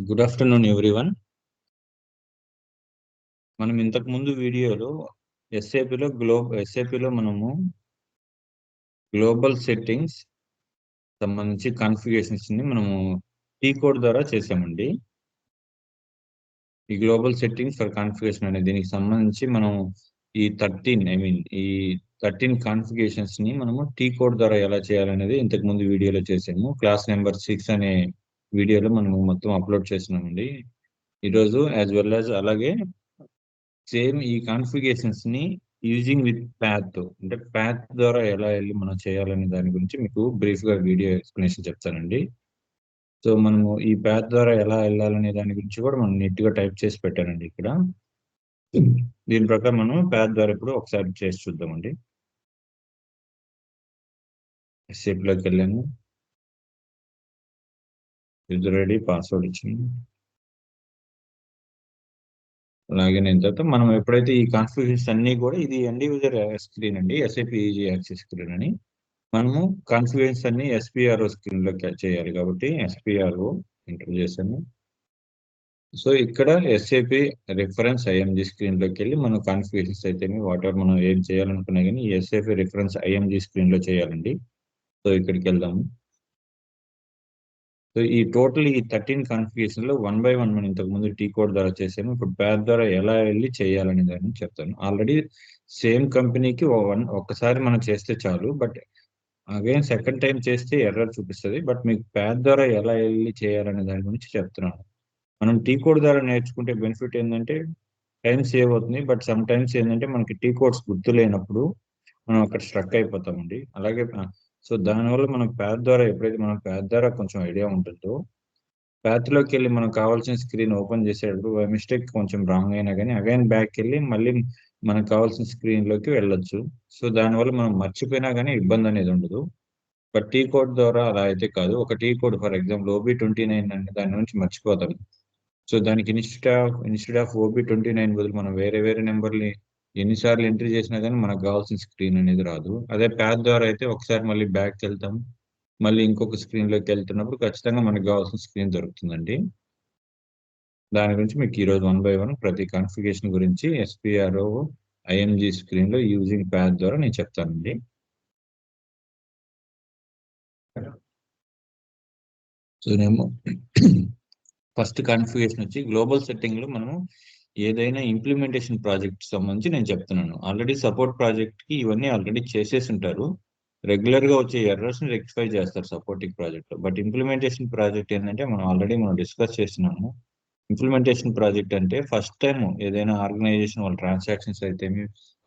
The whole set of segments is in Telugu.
Good afternoon everyone. మనం ఇంతకు ముందు వీడియోలో ఎస్ఏపిలో మనము గ్లోబల్ సెట్టింగ్స్ సంబంధించి కాన్ఫిగరేషన్స్ ని మనము టీ కోడ్ ద్వారా చేసామండి. ఈ గ్లోబల్ సెట్టింగ్స్ ఫర్ కాన్ఫిగరేషన్ అనే దీనికి సంబంధించి మనం ఈ 13 కాన్ఫిగరేషన్స్ ని మనము టీ కోడ్ ద్వారా ఎలా చేయాలనేది ఇంతకు ముందు వీడియోలో చేసాము. క్లాస్ నెంబర్ 6 అనే వీడియోలో మనము మొత్తం అప్లోడ్ చేస్తున్నామండి ఈరోజు. యాజ్ వెల్ యాజ్ అలాగే సేమ్ ఈ కాన్ఫిగరేషన్స్ ని యూజింగ్ విత్ పాత్, అంటే పాత్ ద్వారా ఎలా వెళ్ళి మనం చేయాలనే దాని గురించి మీకు బ్రీఫ్ గా వీడియో ఎక్స్ప్లెనేషన్ చెప్తానండి. సో మనము ఈ పాత్ ద్వారా ఎలా వెళ్ళాలనే దాని గురించి కూడా మనం నీట్ గా టైప్ చేసి పెట్టానండి ఇక్కడ. దీని ప్రకారం మనం పాత్ ద్వారా ఇప్పుడు ఒకసారి చేసి చూద్దామండి. ఎస్ఏపీ లోకి వెళ్ళాము, యూజర్ ఐడి పాస్వర్డ్ ఇచ్చింది. అలాగే నేను తర్వాత మనం ఎప్పుడైతే ఈ కాన్ఫిగరేషన్స్ అన్ని కూడా, ఇది ఎండ్ యూజర్ స్క్రీన్ అండి, ఎస్ఏపీ ఈజీ యాక్సెస్ స్క్రీన్ అని. మనము కాన్ఫిగరేషన్స్ అన్ని ఎస్పీఆర్ఓ స్క్రీన్ లో చేయాలి కాబట్టి ఎస్పీఆర్ఓ ఎంటర్ చేశాను. సో ఇక్కడ ఎస్ఏపీ రిఫరెన్స్ ఐఎంజీ స్క్రీన్ లోకి వెళ్ళి మనం కాన్ఫిగరేషన్స్ అయితే వాట్ ఎవర్ మనం ఏం చేయాలనుకున్నా కానీ ఈ ఎస్ఏపీ రిఫరెన్స్ ఐఎంజీ స్క్రీన్ లో చేయాలండి. సో ఇక్కడికి వెళ్దాము. సో ఈ టోటల్ ఈ 13 కాన్ఫిగరేషన్ లో 1 by 1 మనం ఇంతకు ముందు టీ కోడ్ ద్వారా చేసాము. ఇప్పుడు పాత్ ద్వారా ఎలా వెళ్ళి చేయాలనే దాన్ని చెప్తాను. ఆల్రెడీ సేమ్ కంపెనీకి ఒక్కసారి మనం చేస్తే చాలు, బట్ అగైన్ సెకండ్ టైం చేస్తే ఎర్రర్ చూపిస్తుంది. బట్ మీకు పాత్ ద్వారా ఎలా వెళ్ళి చేయాలనే దాని గురించి చెప్తున్నాను. మనం టీ కోడ్ ద్వారా నేర్చుకుంటే బెనిఫిట్ ఏంటంటే టైం సేవ్ అవుతుంది. బట్ సమ్ టైమ్స్ ఏంటంటే మనకి టీ కోడ్స్ గుర్తు లేనప్పుడు మనం అక్కడ స్ట్రక్ అయిపోతామండి. అలాగే సో దానివల్ల మనం పాత్ ద్వారా, ఎప్పుడైతే మనం పాత్ ద్వారా కొంచెం ఐడియా ఉంటుందో, పాత్ లోకి వెళ్ళి మనకు కావాల్సిన స్క్రీన్ ఓపెన్ చేసేటప్పుడు బై మిస్టేక్ కొంచెం రాంగ్ అయినా కానీ అగైన్ బ్యాక్ వెళ్ళి మళ్ళీ మనకు కావాల్సిన స్క్రీన్ లోకి వెళ్ళొచ్చు. సో దానివల్ల మనం మర్చిపోయినా కానీ ఇబ్బంది అనేది ఉండదు. బట్ టీ కోడ్ ద్వారా అలా అయితే కాదు. ఒక T code for example OB29 అంటే దాని నుంచి మర్చిపోతాం. సో దానికి ఇన్స్టెడ్ ఆఫ్ OB29 బదులు మనం వేరే వేరే నెంబర్ని ఎన్నిసార్లు ఎంట్రీ చేసినా కానీ మనకు కావాల్సిన స్క్రీన్ అనేది రాదు. అదే ప్యాత్ ద్వారా అయితే ఒకసారి మళ్ళీ బ్యాక్ వెళ్తాం, మళ్ళీ ఇంకొక స్క్రీన్ లోకి వెళ్తున్నప్పుడు ఖచ్చితంగా మనకు కావాల్సిన స్క్రీన్ దొరుకుతుందండి. దాని గురించి మీకు ఈరోజు 1 by 1 ప్రతి కాన్ఫిగరేషన్ గురించి ఎస్పీఆర్ఓ ఐఎంజీ స్క్రీన్ లో యూజింగ్ ప్యాత్ ద్వారా నేను చెప్తానండి. సో నేను ఫస్ట్ కాన్ఫిగరేషన్ వచ్చి గ్లోబల్ సెట్టింగ్ లో మనము ఏదైనా ఇంప్లిమెంటేషన్ ప్రాజెక్ట్ సంబంధించి నేను చెప్తున్నాను. ఆల్రెడీ సపోర్ట్ ప్రాజెక్ట్ కి ఇవన్నీ ఆల్రెడీ చేసేసి ఉంటారు. రెగ్యులర్ గా వచ్చే ఎర్రర్స్ ని రెక్టిఫై చేస్తారు సపోర్టింగ్ ప్రాజెక్ట్ లో. బట్ ఇంప్లిమెంటేషన్ ప్రాజెక్ట్ ఏంటంటే మనం డిస్కస్ చేస్తున్నాము. ఇంప్లిమెంటేషన్ ప్రాజెక్ట్ అంటే ఫస్ట్ టైం ఏదైనా ఆర్గనైజేషన్ వాళ్ళ ట్రాన్సాక్షన్స్ అయితే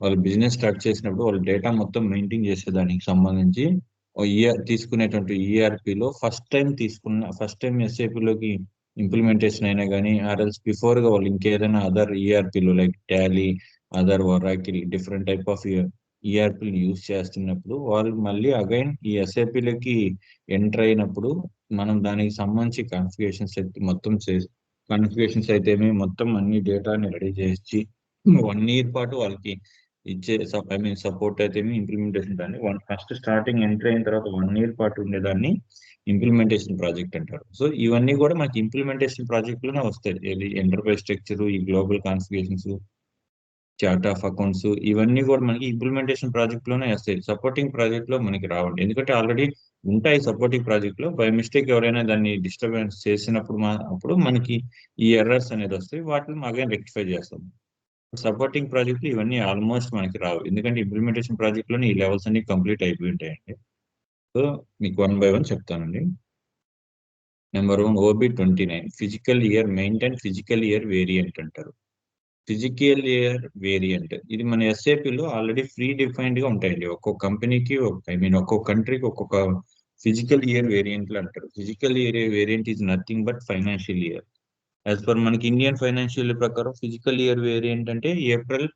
వాళ్ళు బిజినెస్ స్టార్ట్ చేసినప్పుడు వాళ్ళ డేటా మొత్తం మెయింటైన్ చేసేదానికి సంబంధించి తీసుకునేటువంటి ఈఆర్పిలో ఫస్ట్ టైం ఎస్ఏపిలోకి ఇంప్లిమెంటేషన్ అయినా కానీ ఆర్ఎల్స్ బిఫోర్ గా వాళ్ళు ఇంకేదైనా అదర్ ఈఆర్పిలో like Tally, other Oracle, different type of ఈఆర్పిని యూజ్ చేస్తున్నప్పుడు వాళ్ళు మళ్ళీ అగైన్ ఈ ఎస్ఏపిలోకి ఎంటర్ అయినప్పుడు మనం దానికి సంబంధించి కాన్ఫిగరేషన్స్ అయితే మొత్తం అన్ని డేటాని రెడీ చేసి 1 year పాటు వాళ్ళకి ఇచ్చే సపోర్ట్ అయితే ఇంప్లిమెంటేషన్ దాన్ని ఫస్ట్ స్టార్టింగ్ ఎంటర్ అయిన తర్వాత 1 year పాటు ఉండేదాన్ని ఇంప్లిమెంటేషన్ ప్రాజెక్ట్ అంటారు. సో ఇవన్నీ కూడా మనకి ఇంప్లిమెంటేషన్ ప్రాజెక్ట్ లోనే వస్తాయి. ఎంటర్ప్రైజ్ స్ట్రక్చర్, ఈ global configurations, chart of accounts, ఇవన్నీ కూడా మనకి ఇంప్లిమెంటేషన్ ప్రాజెక్ట్ లోనే వస్తాయి. సపోర్టింగ్ ప్రాజెక్ట్ లో మనకి రావండి, ఎందుకంటే ఆల్రెడీ ఉంటాయి సపోర్టింగ్ ప్రాజెక్ట్ లో. బై మిస్టేక్ ఎవరైనా దాన్ని డిస్టర్బెన్స్ చేసినప్పుడు అప్పుడు మనకి ఈ ఎర్రర్స్ అనేది వస్తాయి. వాటిని అగైన్ రెక్టిఫై చేస్తాం. సపోర్టింగ్ ప్రాజెక్ట్ ఇవన్నీ ఆల్మోస్ట్ మనకి రావు, ఎందుకంటే ఇంప్లిమెంటేషన్ ప్రాజెక్ట్ లోనే ఈ లెవెల్స్ అన్ని కంప్లీట్ అయిపోయి ఉంటాయండి. సో మీకు 1 by 1 చెప్తానండి. Number 1 OB29 physical year maintain physical year variant అంటారు. ఫిజికల్ ఇయర్ వేరియంట్ ఇది మన ఎస్ఏపిలో ఆల్రెడీ ఫ్రీ డిఫైన్డ్ గా ఉంటాయండి. ఒక్కొక్క కంపెనీకి ఒక్కొక్క కంట్రీకి ఒక్కొక్క ఫిజికల్ ఇయర్ వేరియంట్లు అంటారు. Physical year variant is nothing but financial year. As per మనకి ఇండియన్ ఫైనాన్షియల్ ప్రకారం ఫిజికల్ ఇయర్ వేరియంట్ అంటే April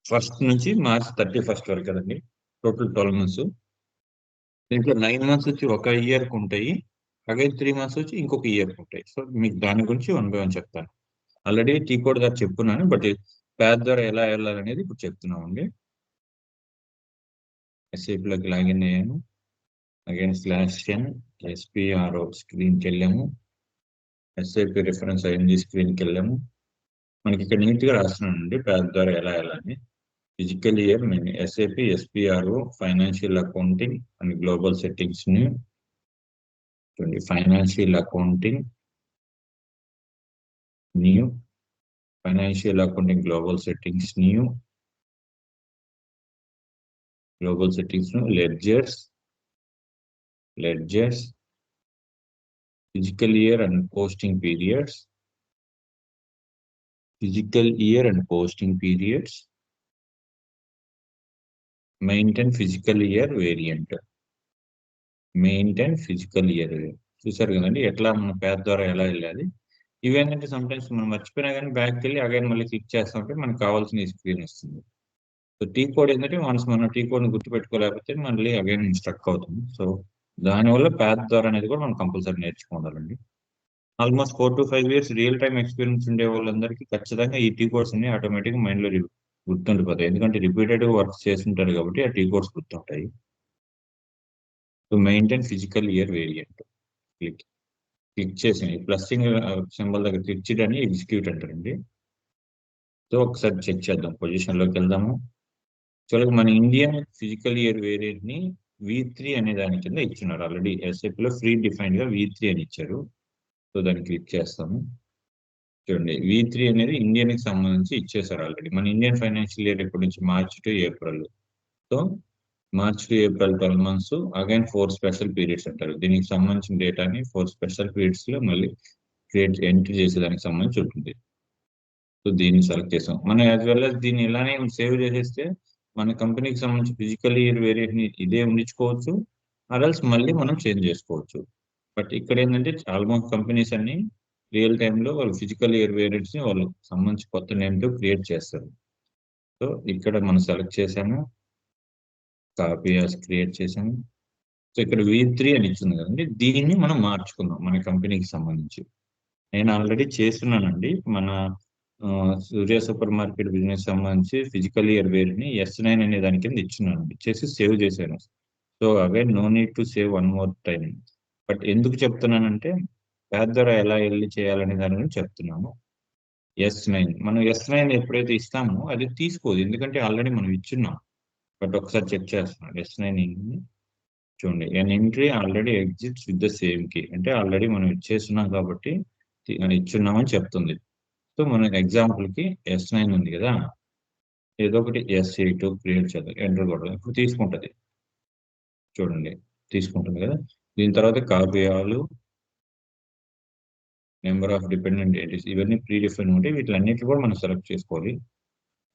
1st నుంచి March 31st వరకు కదండి. Total 12 months. దీంట్లో 9 months వచ్చి ఒక ఇయర్ కు ఉంటాయి, అలాగే 3 months వచ్చి ఇంకొక ఇయర్ కు ఉంటాయి. సో మీకు దాని గురించి 1 by 1 చెప్తాను. ఆల్రెడీ టీ కోడ్ ద్వారా చెప్పున్నాను, బట్ ప్యాత్ ద్వారా ఎలా వెళ్ళాలనేది ఇప్పుడు చెప్తున్నామండి. ఎస్ఏపిలోకి లాగిన్ అయ్యాను. అగైన్ /n SPRO స్క్రీన్కి వెళ్ళాము. ఎస్ఐపి రిఫరెన్స్ అయింది, స్క్రీన్కి వెళ్ళాము. మనకి ఇక్కడ నీట్గా రాస్తున్నానండి ప్యాడ్ ద్వారా ఎలా అని. Physical year SIP SPRO financial accounting and global settings ని చూడండి. Financial accounting new, financial accounting global settings new, global settings ను ledgers, physical year and posting periods, physical year and posting periods, maintain physical year variant, maintain physical year. చూసారు కదండి ఎట్లా మన పేద ద్వారా ఎలా వెళ్ళాలి. ఇవేంటంటే సమ్ టైమ్స్ మనం మర్చిపోయినా కానీ బ్యాక్కి వెళ్ళి అగైన్ మళ్ళీ క్లిక్ చేస్తా ఉంటే మనకు కావాల్సిన స్క్రీన్ వస్తుంది. సో టీ కోడ్ ఏంటంటే వన్స్ మనం టీ కోడ్ని గుర్తుపెట్టుకోలేకపోతే మళ్ళీ అగైన్ స్ట్రక్ అవుతుంది. సో దానివల్ల పేద ద్వారా అనేది కూడా మనం కంపల్సరీ నేర్చుకోవాలండి. Almost 4 to 5 years real time experience ఉండే వాళ్ళందరికీ ఖచ్చితంగా ఈ టీ కోడ్స్ అన్ని ఆటోమేటిక్గా మైండ్లో గుర్తుండిపోతాయి. ఎందుకంటే రిపీటెడ్గా వర్క్ చేస్తుంటారు కాబట్టి ఆ టీ కోడ్స్ గుర్తుంటాయి. So maintain physical year variant click చేసి ప్లస్ సింబల్ దగ్గర క్లిక్ చేయడాన్ని ఎగ్జిక్యూట్ అంటారండి. సో ఒకసారి చెక్ చేద్దాం, పొజిషన్లోకి వెళ్దాము. యాక్చువల్గా మన ఇండియన్ ఫిజికల్ ఇయర్ వేరియంట్ ని V3 అనే దాని కింద ఇచ్చున్నారు. ఆల్రెడీ ఎస్ఐపి లో ఫ్రీ డిఫైన్డ్ గా V3 అని ఇచ్చారు. సో దాన్ని క్లిక్ చేస్తాము. చూడండి V3 అనేది ఇండియన్ కి సంబంధించి ఇచ్చేసారు ఆల్రెడీ. మన ఇండియన్ ఫైనాన్షియల్ ఇయర్ ఎప్పటి నుంచి March to April. So March to April 12 months, again 4 special periods అంటారు. దీనికి సంబంధించిన డేటాని 4 స్పెషల్ పీరియడ్స్ లో మళ్ళీ ఎంట్రీ చేసేదానికి సంబంధించి ఉంటుంది. సో దీన్ని సెలెక్ట్ చేసాం మనం. యాజ్ వెల్ as దీన్ని ఇలానే సేవ్ చేసేస్తే మన కంపెనీకి సంబంధించి ఫిజికల్ ఇయర్ వేరియంట్ ని ఇదే ఉండించుకోవచ్చు, అరల్స్ మళ్ళీ మనం చేంజ్ చేసుకోవచ్చు. బట్ ఇక్కడ ఏంటంటే ఆల్మోస్ట్ కంపెనీస్ అన్ని రియల్ టైంలో వాళ్ళు ఫిజికల్ ఇయర్ వేరియంట్స్ ని వాళ్ళు సంబంధించి కొత్త నేమ్తో క్రియేట్ చేస్తారు. సో ఇక్కడ మనం సెలెక్ట్ చేసాము, కాపీ క్రియేట్ చేసాము. సో ఇక్కడ V3 అని ఇచ్చింది కదండి, దీన్ని మనం మార్చుకుందాం మన కంపెనీకి సంబంధించి. నేను ఆల్రెడీ చేస్తున్నానండి. మన సూర్య సూపర్ మార్కెట్ బిజినెస్ సంబంధించి ఫిజికల్ ఇయర్ వేరిని S9 అనే దాని కింద ఇచ్చున్నాను, ఇచ్చేసి సేవ్ చేశాను. So again no need to save one more time. But ఎందుకు చెప్తున్నానంటే పేద ద్వారా ఎలా వెళ్ళి చేయాలనే దాని గురించి చెప్తున్నాను. S9 మనం S9 ఎప్పుడైతే ఇస్తామో అది తీసుకోదు, ఎందుకంటే ఆల్రెడీ మనం ఇచ్చున్నాం. బట్ ఒకసారి చెక్ చేస్తున్నాం S9 చూడండి. an entry already exists with the same key, అంటే ఆల్రెడీ మనం ఇచ్చేస్తున్నాం కాబట్టి ఇచ్చున్నామని చెప్తుంది. సో మన ఎగ్జాంపుల్ కి S9 ఉంది కదా, ఏదో ఒకటి S8 క్రియేట్ చేద్దాం, ఎంటర్ కొడదాం. ఇప్పుడు తీసుకుంటది చూడండి, తీసుకుంటుంది కదా. దీని తర్వాత కావ్యాలు, నెంబర్ ఆఫ్ డిపెండెంట్ ఎంటిటీస్ ఇవన్నీ ప్రీ డిఫైన్ ఉంటాయి. వీటిలన్నిటి కూడా మనం సెలెక్ట్ చేసుకోవాలి.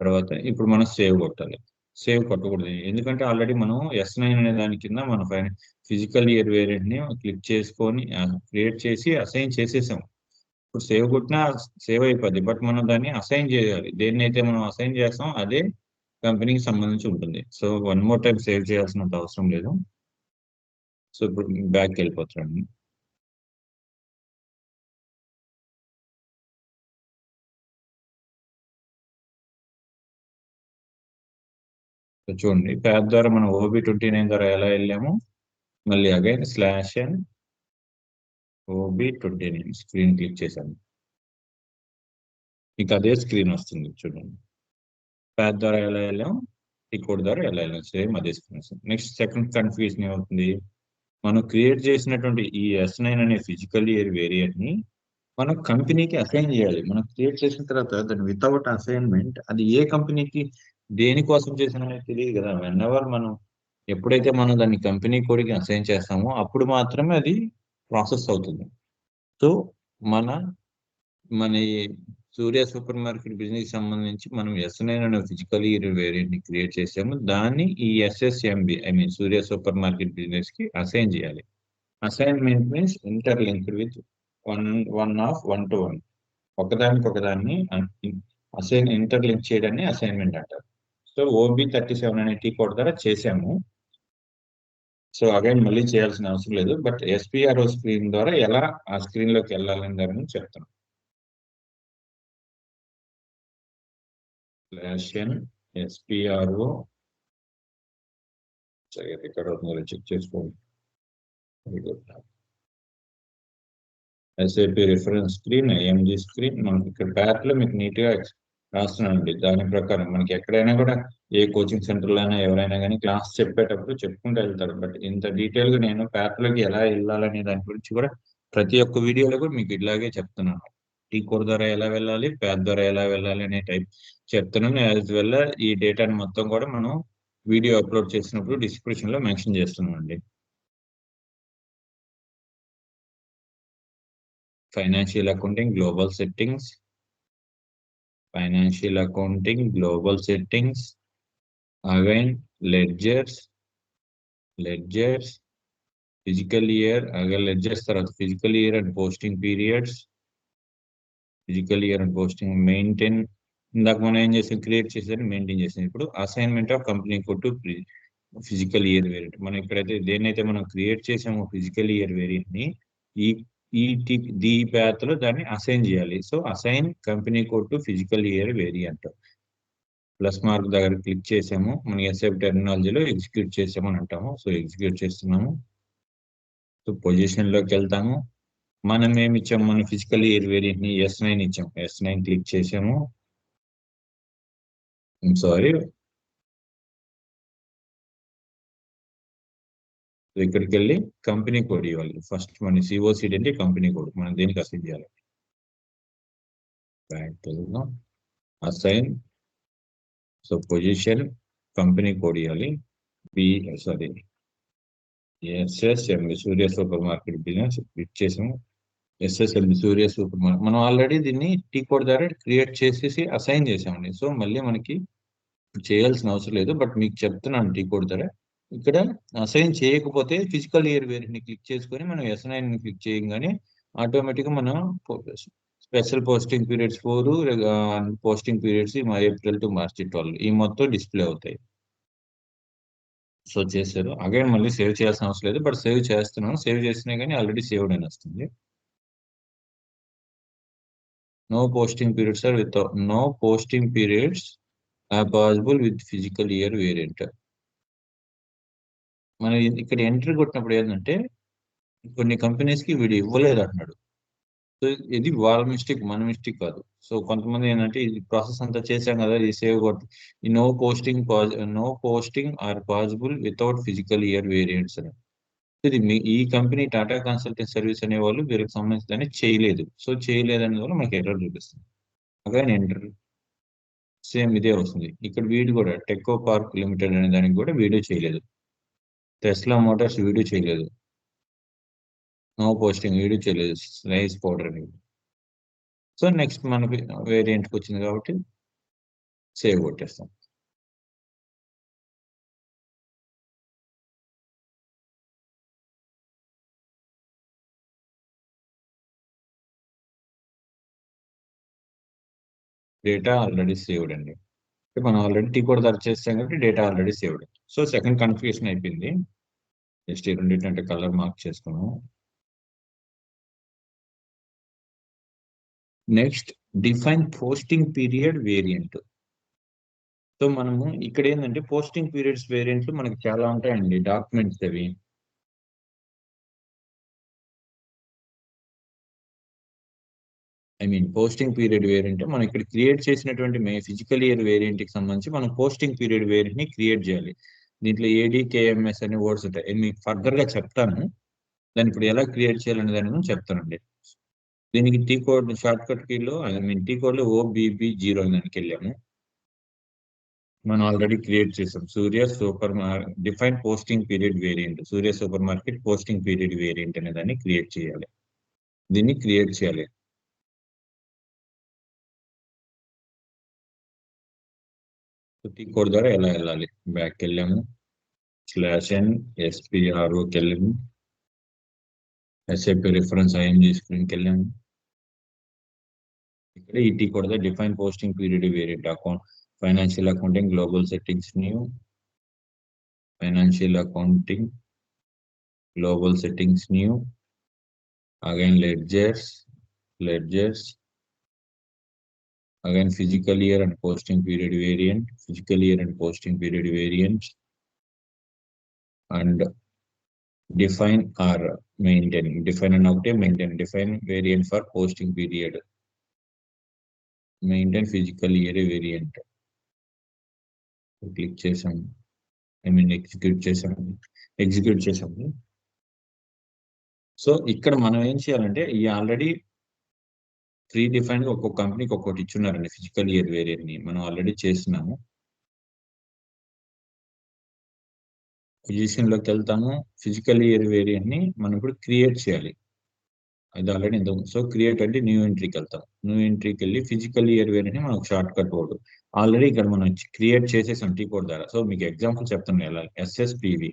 తర్వాత ఇప్పుడు మనం సేవ్ కొట్టాలి. సేవ్ కొట్టకూడదు ఎందుకంటే ఆల్రెడీ మనం S9 అనే దాని కింద మన ఫిజికల్ ఇయర్ వేరియంట్ ని క్లిక్ చేసుకొని క్రియేట్ చేసి అసైన్ చేసేసాం. ఇప్పుడు సేవ్ కొట్టినా సేవ్ అయిపోద్ది, బట్ మనం దాన్ని అసైన్ చేయాలి. దేన్ని అయితే మనం అసైన్ చేస్తాం అదే కంపెనీకి సంబంధించి ఉంటుంది. So one more time save చేయాల్సినంత అవసరం లేదు. సో ఇప్పుడు బ్యాక్ వెళ్ళిపోతాను. సో చూడండి ప్యాప్ ద్వారా మనం OB29 ద్వారా ఎలా వెళ్ళాము, మళ్ళీ again /n OB29 screen click చేశాను. ఇంకా అదే స్క్రీన్ వస్తుంది చూడండి. ప్యాప్ ద్వారా ఎలా వెళ్ళాము, టికోడ్ ద్వారా ఎలా వెళ్ళాము, సేమ్ అదే స్క్రీన్ వస్తుంది. నెక్స్ట్ సెకండ్ కన్ఫ్యూజన్ ఏమవుతుంది, మనం క్రియేట్ చేసినటువంటి ఈ S9 అనే ఫిజికల్ ఇయర్ వేరియంట్ ని మనం కంపెనీకి అసైన్ చేయాలి. మనం క్రియేట్ చేసిన తర్వాత దాన్ని వితౌట్ అసైన్మెంట్ అది ఏ కంపెనీకి దేనికోసం చేసిననేది తెలియదు కదా. వెన్నెవర్ మనం ఎప్పుడైతే మనం దాన్ని కంపెనీ కోడ్కి అసైన్ చేస్తామో అప్పుడు మాత్రమే అది ప్రాసెస్ అవుతుంది. సో మన మన సూర్య సూపర్ మార్కెట్ బిజినెస్ సంబంధించి మనం S9 అనే ఫిజికల్ ఇయర్ వేరియంట్ ని క్రియేట్ చేసాము. దాన్ని ఈ SSMB సూర్య సూపర్ మార్కెట్ బిజినెస్ కి అసైన్ చేయాలి. Assignment means interlinked with one to one, ఒకదాన్ని ఇంటర్లింక్ చేయడాన్ని అసైన్మెంట్ అంటారు. సో OB37 అనే టీ కోడ్ ద్వారా చేసాము. సో అగైన్ మళ్ళీ చేయాల్సిన అవసరం లేదు, బట్ SPRO స్క్రీన్ ద్వారా ఎలా ఆ స్క్రీన్ లోకి వెళ్ళాలని దాని గురించి చెప్తాను. /n SPRO ఇక్కడ చెక్ చేసుకోండి. SAP reference screen, IMG screen, మనకి ఇక్కడ ప్యాట్ లో మీకు నీట్ గా రాస్తున్నానండి. దాని ప్రకారం మనకి ఎక్కడైనా కూడా ఏ కోచింగ్ సెంటర్లో అయినా ఎవరైనా కానీ క్లాస్ చెప్పేటప్పుడు చెప్పుకుంటూ వెళ్తారు. బట్ ఇంత డీటెయిల్ గా నేను ప్యాట్ లోకి ఎలా వెళ్ళాలనే దాని గురించి కూడా ప్రతి ఒక్క వీడియోలో కూడా మీకు ఇలాగే చెప్తున్నాను. టీ కోడ్ ద్వారా ఎలా వెళ్ళాలి, ప్యాట్ ద్వారా ఎలా వెళ్ళాలి అనే టైప్ చెప్తున్నాను. యాజ్ వెల్ ఈ డేటాని మొత్తం కూడా మనం వీడియో అప్లోడ్ చేసినప్పుడు డిస్క్రిప్షన్ లో మెన్షన్ చేస్తున్నాం అండి. Financial accounting global settings, financial accounting global settings, again ledgers physical year, again ledgers తర్వాత physical year and posting periods, physical year and posting maintain. ఇందాక మనం ఏం చేసాం, క్రియేట్ చేసాం, మెయింటైన్ చేసాం. ఇప్పుడు assignment of company code to physical year variant. మనం ఇక్కడైతే దేన్నైతే మనం క్రియేట్ చేసామో ఫిజికల్ ఇయర్ వేరియంట్ ని ఈ ఈ పాత్ లో దాన్ని అసైన్ చేయాలి. So assign company code to physical year variant. Plus mark దగ్గర క్లిక్ చేసాము, మనం ఎస్ఎఫ్ టెర్మినాలజీలో ఎగ్జిక్యూట్ చేసామని అంటాము. సో ఎగ్జిక్యూట్ చేస్తున్నాము. సో పొజిషన్ లోకి వెళ్తాము. మనం ఏమి ఇచ్చాము, మన ఫిజికల్ ఇయర్ వేరియంట్ ని S9 ఇచ్చాము. S9 క్లిక్ చేసాము. సారీ, ఇక్కడికి వెళ్ళి కంపెనీ కోడ్ ఇవ్వాలి. ఫస్ట్ మన సిఓసిడి అంటే కంపెనీ కోడ్, మనం దేనికి అసైన్ చేయాలి. Assign, so position company code ఇవ్వాలి. ఎస్ఎస్ఎంబి సూర్య సూపర్ మార్కెట్ బిజినెస్ క్లిక్ చేసాము. ఎస్ఎస్ఎంబి సూర్య సూపర్ మార్కెట్ మనం ఆల్రెడీ దీన్ని టీ కోడ్ ద్వారా క్రియేట్ చేసేసి అసైన్ చేసామండి. సో మళ్ళీ మనకి చేయాల్సిన అవసరం లేదు. బట్ మీకు చెప్తున్నాను టీ కోడ్ ద్వారా. ఇక్కడ అసైన్ చేయకపోతే ఫిజికల్ ఇయర్ వేరియంట్ క్లిక్ చేసుకొని మనం S9 క్లిక్ చేయగానే ఆటోమేటిక్గా మనం special posting periods 4, posting periods April to మార్చి 12 ఈ మొత్తం డిస్ప్లే అవుతాయి. సో చేశారు. అగైన్ మళ్ళీ సేవ్ చేయాల్సిన అవసరం లేదు, బట్ సేవ్ చేస్తున్నాను. సేవ్ చేసినా కానీ ఆల్రెడీ సేవ్డ్ అని వస్తుంది. No posting periods or with no posting periods are possible with physical year variant. మనం ఇక్కడ ఎంట్రీ కొట్టినప్పుడు ఏంటంటే కొన్ని కంపెనీస్ కి వీడు ఇవ్వలేదు అంటున్నాడు. సో ఇది వాళ్ళ మిస్టేక్, మన మిస్టేక్ కాదు. సో కొంతమంది ఏంటంటే ఇది ప్రాసెస్ అంతా చేశాం కదా, ఇది సేవ్ కొట్టి ఈ no posting or possible without physical year variants అని. ఇది ఈ కంపెనీ టాటా కన్సల్టింగ్ సర్వీస్ అనే వాళ్ళు వీరికి సంబంధించి చేయలేదు. సో చేయలేదు అనే వల్ల మనకి ఎర్రర్ చూపిస్తుంది. అగైన్ ఎంటర్, సేమ్ ఇదే వస్తుంది. ఇక్కడ వీడు కూడా టెక్కో పార్క్ లిమిటెడ్ అనే దానికి కూడా వీడియో చేయలేదు. టెస్లా మోటార్స్ వీడియో చేయలేదు. నో పోస్టింగ్ వీడియో చేయలేదు. రైస్ పౌడర్ అని. సో నెక్స్ట్ మనకి వేరియంట్కి వచ్చింది కాబట్టి సేవ్ కొట్టేస్తాం. డేటా ఆల్రెడీ సేవ్డ్ అండి. మనం ఆల్రెడీ టీ కోడ్ దర్శ చేస్తాం కాబట్టి data already saved. So second configuration అయిపోయింది. జస్ట్ ఈ రెండింటి కలర్ మార్క్ చేసుకున్నాము. Next define posting period variant. So మనము ఇక్కడ ఏంటంటే పోస్టింగ్ పీరియడ్స్ వేరియంట్లు మనకి చాలా ఉంటాయండి, డాక్యుమెంట్స్ అవి. పోస్టింగ్ పీరియడ్ వేరియంట్ మనం ఇక్కడ క్రియేట్ చేసినటువంటి ఫిజికల్ ఇయర్ వేరియంట్ కి సంబంధించి మనం పోస్టింగ్ పీరియడ్ వేరియంట్ ని క్రియేట్ చేయాలి. దీంట్లో ADKMS అనే వర్డ్స్ ఉంటాయి, మీకు ఫర్దర్ గా చెప్తాను. దాన్ని ఇప్పుడు ఎలా క్రియేట్ చేయాలనే దాని గురించి చెప్తానండి. దీనికి టీ కోడ్ షార్ట్ కట్ కీలో టీ కోడ్ లో OBB0 దానికి వెళ్ళాము. మనం ఆల్రెడీ క్రియేట్ చేసాం. Surya super define posting period variant, Surya super market posting period variant అనే దాన్ని క్రియేట్ చేయాలి. దీన్ని క్రియేట్ చేయాలి. టీ కోడ్ ద్వారా ఎలా వెళ్ళాలి, బ్యాక్ వెళ్ళాము, /n SPROకి వెళ్ళాము, SAP రిఫరెన్స్ IMG స్క్రీన్కి వెళ్ళాము. ఇక్కడ ఈ T code define posting period variant account financial accounting global settings new, financial accounting global settings new, again ledgers again physical year and posting period variant, physical year and posting period variant, and define or maintain. Define అన్న ఒకటే, maintain. Define variant for posting period, maintain physical year variant. Click చేసాము, ఐ మీన్ ఎగ్జిక్యూట్ చేసాము. సో ఇక్కడ మనం ఏం చేయాలంటే ఈ ఆల్రెడీ ప్రీ డిఫైన్డ్ ఒక్కొక్క కంపెనీకి ఒక్కొక్కటి ఇచ్చున్నారండి ఫిజికల్ ఇయర్ వేరియంట్ ని మనం ఆల్రెడీ చేస్తున్నాము. పొజిషన్ లోకి వెళ్తాము, ఫిజికల్ ఇయర్ వేరియంట్ ని మనం ఇప్పుడు క్రియేట్ చేయాలి. అది ఆల్రెడీ ఇంత. సో క్రియేట్ అంటే న్యూ ఎంట్రీకి వెళ్తాం. న్యూ ఎంట్రీకి వెళ్ళి ఫిజికల్ ఇయర్ వేరియంట్ ని మనకు షార్ట్ కట్ కోడ్ ఆల్రెడీ ఇక్కడ మనం క్రియేట్ చేసేసాం టీ కోడ్ ద్వారా. సో మీకు ఎగ్జాంపుల్ చెప్తాను ఎలా. ఎస్ఎస్పివి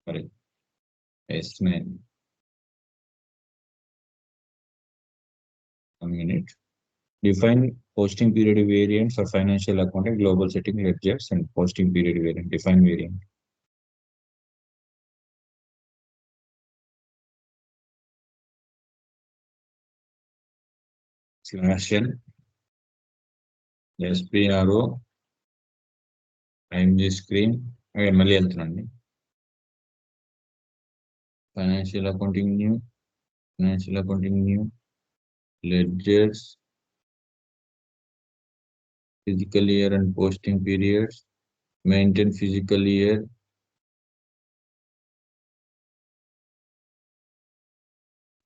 sorry S9 1 minute. Define posting period variant for financial accounting, global setting, ledgers, and posting period variant. Define variant. /n SPRO IMG screen మళ్ళీ వెళ్తున్నాండి. Financial accounting new ledgers, physical year and posting periods, maintain physical year,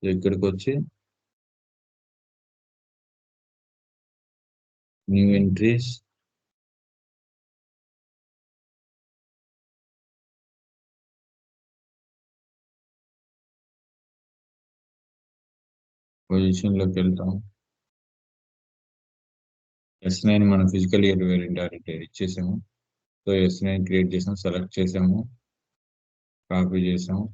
ఇక్కడికి వచ్చి న్యూ ఎంట్రీస్, పొజిషన్ లోకి వెళ్తాం. S9 మనం ఫిజికల్ ఇయర్ వేరియంట్ ఇచ్చేసాము. సో S9 క్రియేట్ చేసాం, సెలెక్ట్ చేసాము, కాపీ చేసాము.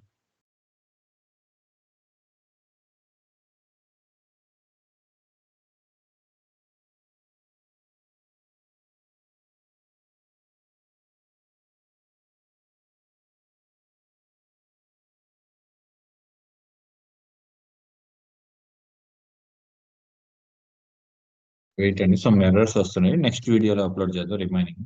వెయిట్ అండి, సమ్ ఎర్రర్స్ వస్తున్నాయి. నెక్స్ట్ వీడియోలో అప్లోడ్ చేద్దాం రిమైనింగ్.